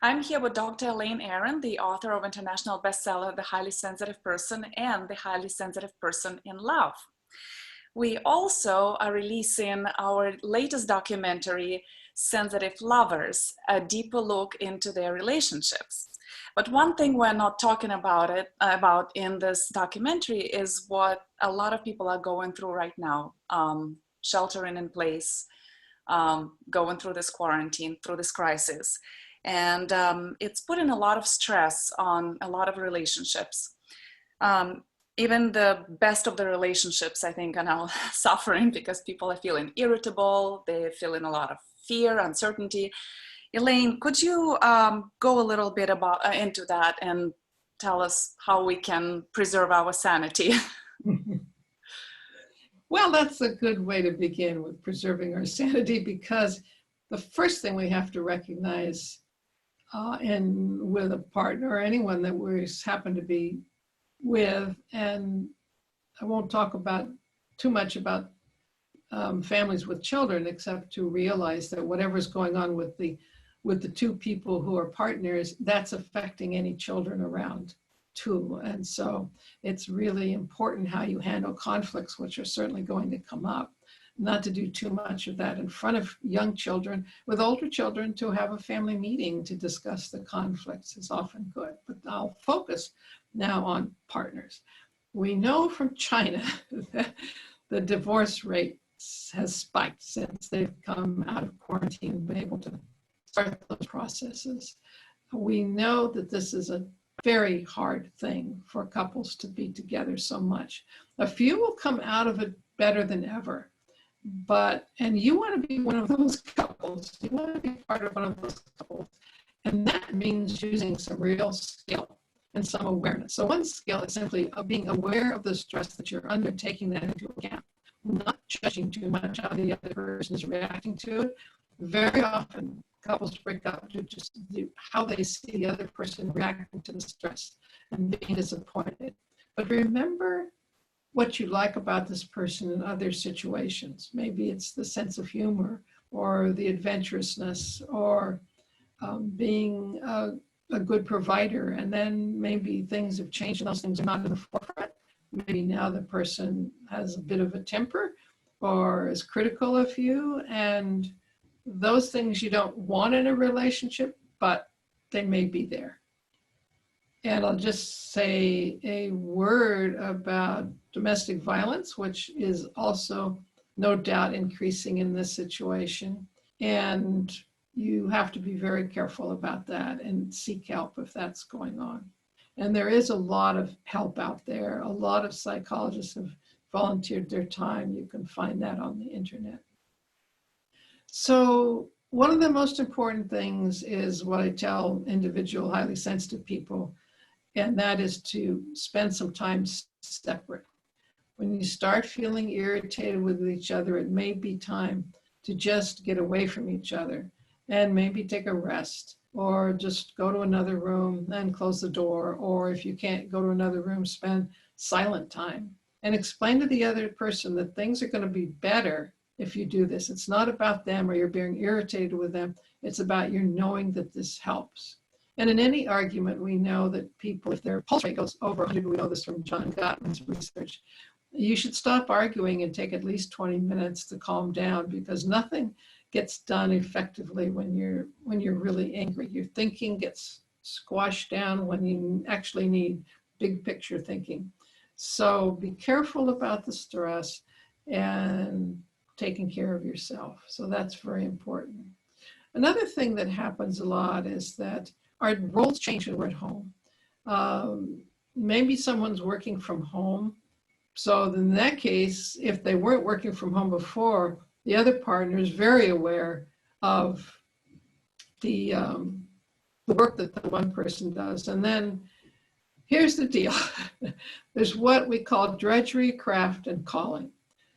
I'm here with Dr. Elaine Aron, the author of international bestseller, The Highly Sensitive Person and The Highly Sensitive Person in Love. We also are releasing our latest documentary, Sensitive Lovers, a deeper look into their relationships. But one thing we're not talking about in this documentary is what a lot of people are going through right now, sheltering in place, going through this quarantine, through this crisis. And it's putting a lot of stress on a lot of relationships. Even the best of the relationships, I think, are now suffering because people are feeling irritable. They're feeling a lot of fear, uncertainty. Elaine, could you go a little bit into that and tell us how we can preserve our sanity? Well, that's a good way to begin with preserving our sanity, because the first thing we have to recognize and with a partner or anyone that we happen to be with, and I won't talk about too much about families with children, except to realize that whatever's going on with the two people who are partners, that's affecting any children around too. And so it's really important how you handle conflicts, which are certainly going to come up. Not to do too much of that in front of young children. With older children, to have a family meeting to discuss the conflicts is often good. But I'll focus now on partners. We know from China that the divorce rate has spiked since they've come out of quarantine and been able to start those processes. We know that this is a very hard thing for couples to be together so much. A few will come out of it better than ever. And you want to be one of those couples. You want to be part of one of those couples. And that means using some real skill and some awareness. So one skill is simply being aware of the stress that you're under, taking that into account, not judging too much how the other person is reacting to it. Very often, couples break up to just how they see the other person reacting to the stress and being disappointed. But remember what you like about this person in other situations. Maybe it's the sense of humor or the adventurousness or being a good provider. And then maybe things have changed and those things are not in the forefront. Maybe now the person has a bit of a temper or is critical of you, and those things you don't want in a relationship, but they may be there. And I'll just say a word about domestic violence, which is also no doubt increasing in this situation. And you have to be very careful about that and seek help if that's going on. And there is a lot of help out there. A lot of psychologists have volunteered their time. You can find that on the internet. So one of the most important things is what I tell individual highly sensitive people, and that is to spend some time separate. When you start feeling irritated with each other, it may be time to just get away from each other and maybe take a rest, or just go to another room and close the door. Or if you can't go to another room, spend silent time and explain to the other person that things are going to be better if you do this. It's not about them or you're being irritated with them. It's about you knowing that this helps. And in any argument, we know that people, if their pulse rate goes over 100, we know this from John Gottman's research, you should stop arguing and take at least 20 minutes to calm down, because nothing gets done effectively when you're really angry. Your thinking gets squashed down when you actually need big picture thinking. So be careful about the stress and taking care of yourself. So that's very important. Another thing that happens a lot is that our roles change when we're at home. Maybe someone's working from home. So in that case, if they weren't working from home before, the other partner is very aware of the work that the one person does. And then here's the deal. There's what we call drudgery, craft, and calling.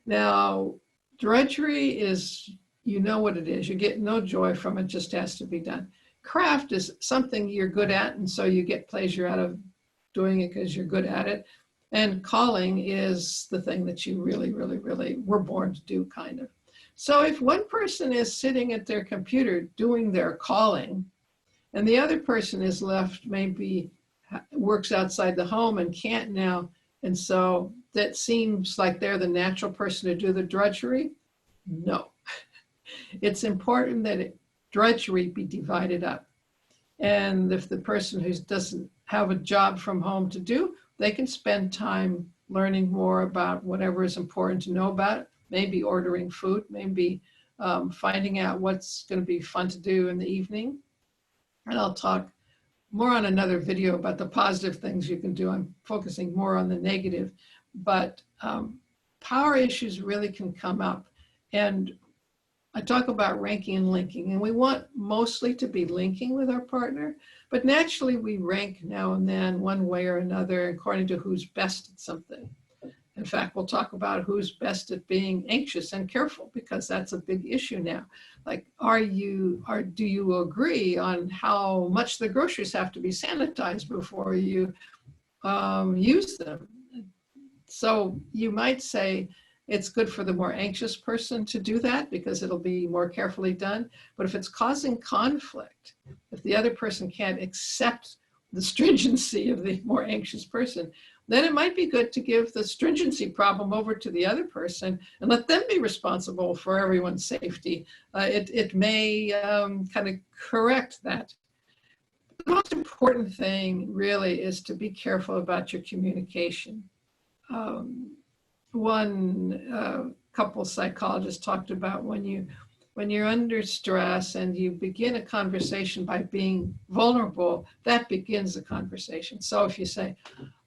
Now, drudgery is, you know what it is. You get no joy from it, just has to be done. Craft is something you're good at, and so you get pleasure out of doing it because you're good at it. And calling is the thing that you really, really, really were born to do, kind of. So if one person is sitting at their computer doing their calling, and the other person is left, maybe works outside the home and can't now. And so that seems like they're the natural person to do the drudgery. No, it's important that drudgery be divided up. And if the person who doesn't have a job from home to do, they can spend time learning more about whatever is important to know about it, maybe ordering food, maybe finding out what's going to be fun to do in the evening. And I'll talk more on another video about the positive things you can do. I'm focusing more on the negative, but power issues really can come up. And I talk about ranking and linking, and we want mostly to be linking with our partner, but naturally we rank now and then one way or another according to who's best at something. In fact, we'll talk about who's best at being anxious and careful, because that's a big issue now. Like, do you agree on how much the groceries have to be sanitized before you use them? So you might say, it's good for the more anxious person to do that because it'll be more carefully done. But if it's causing conflict, if the other person can't accept the stringency of the more anxious person, then it might be good to give the stringency problem over to the other person and let them be responsible for everyone's safety. It may kind of correct that. The most important thing really is to be careful about your communication. One couple psychologists talked about when you're under stress and you begin a conversation by being vulnerable, that begins the conversation. So if you say,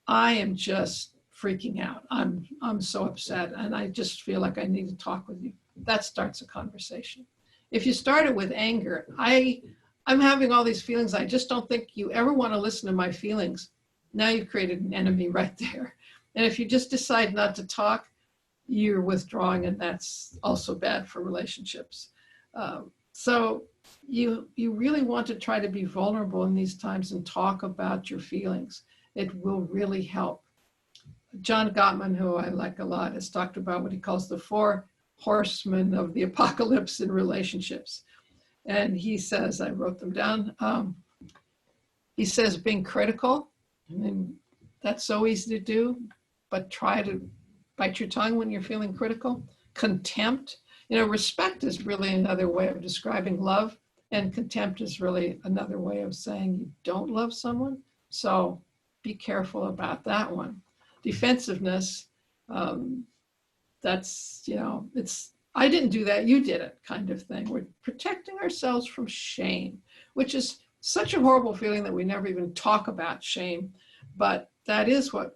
I am just freaking out, I'm so upset and I just feel like I need to talk with you, that starts a conversation. If you start it with anger, I'm having all these feelings, I just don't think you ever want to listen to my feelings. Now you've created an enemy right there. And if you just decide not to talk, you're withdrawing, and that's also bad for relationships. So you really want to try to be vulnerable in these times and talk about your feelings. It will really help. John Gottman, who I like a lot, has talked about what he calls the 4 horsemen of the apocalypse in relationships. And he says, I wrote them down. He says, being critical, I mean, that's so easy to do, but try to bite your tongue when you're feeling critical. Contempt, respect is really another way of describing love, and contempt is really another way of saying you don't love someone. So be careful about that one. Defensiveness, that's, it's, I didn't do that, you did it kind of thing. We're protecting ourselves from shame, which is such a horrible feeling that we never even talk about shame. But that is what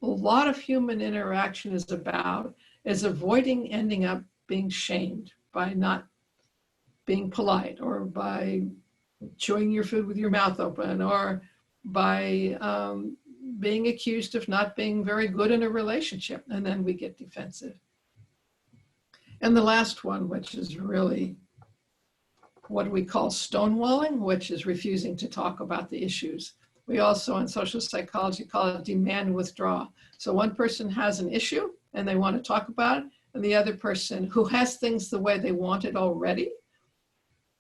a lot of human interaction is about, is avoiding ending up being shamed by not being polite, or by chewing your food with your mouth open, or by being accused of not being very good in a relationship. And then we get defensive. And the last one, which is really what we call stonewalling, which is refusing to talk about the issues. We also in social psychology call it demand withdraw. So one person has an issue and they want to talk about it, and the other person who has things the way they want it already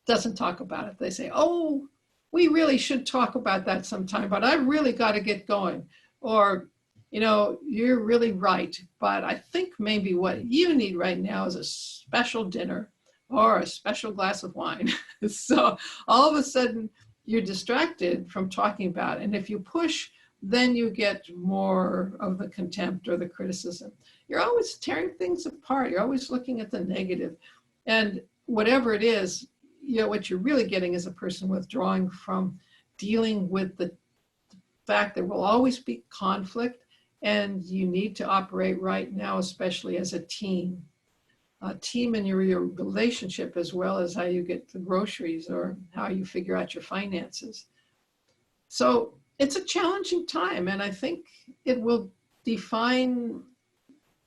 doesn't talk about it. They say, oh, we really should talk about that sometime, but I really got to get going. Or, you're really right, but I think maybe what you need right now is a special dinner or a special glass of wine. So all of a sudden you're distracted from talking about it. And if you push, then you get more of the contempt or the criticism. You're always tearing things apart. You're always looking at the negative. And whatever it is, what you're really getting is a person withdrawing from dealing with the fact there will always be conflict, and you need to operate right now, especially as a team in your relationship, as well as how you get the groceries or how you figure out your finances. So it's a challenging time, and I think it will define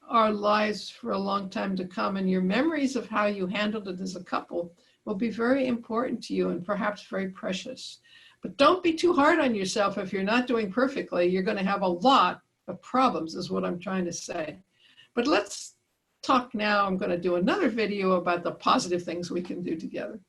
our lives for a long time to come, and your memories of how you handled it as a couple will be very important to you and perhaps very precious. But don't be too hard on yourself. If you're not doing perfectly, you're going to have a lot of problems, is what I'm trying to say. But let's talk now. I'm going to do another video about the positive things we can do together.